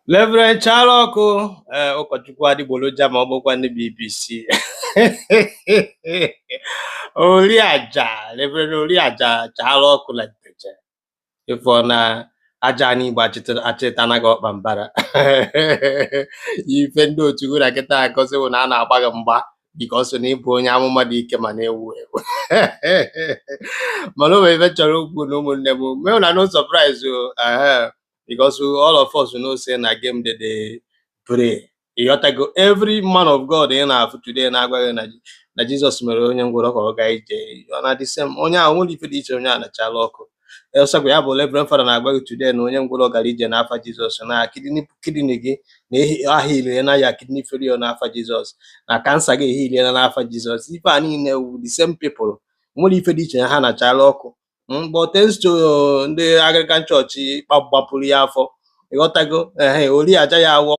Rev Chaluoku, ụkọchukwu adịgboroja ma ọ bụkwa ndị BBC. Rev Chaluoku leteche ifo na Aja Ani Igbo achịta anaghị ọkpa mbara. Ife ndị otu gị na kịta akọsị bụ na a na-agba gị mgba because na ịbụ onye amụma dị ike ma na-ewu ewu. Mana o nwere ife chọrọ okwu na ụmụnne m mee na no surprise because all of us know say na game they pray. You go every man of God in our today na Jesus mere onye ngwụrọ ka ọ ga ije na the same onye ahụ nwere ife dị iche onye a na Chaluoku. Elsakwa ya bụ Reverend Father na-agwa gị today na onye ngwụrọ gara ije n'afa Jesus na kidney gị na aha ile na ya kidney failure n'afa Jesus na cancer gị ehile na n'afa Jesus. Ife a niile wu the same people nwere ife dị iche ha na Chaluoku. But thanks to ndị Anglican Church gbapụrụ ya afọ ịghọtago ori aja ya awọ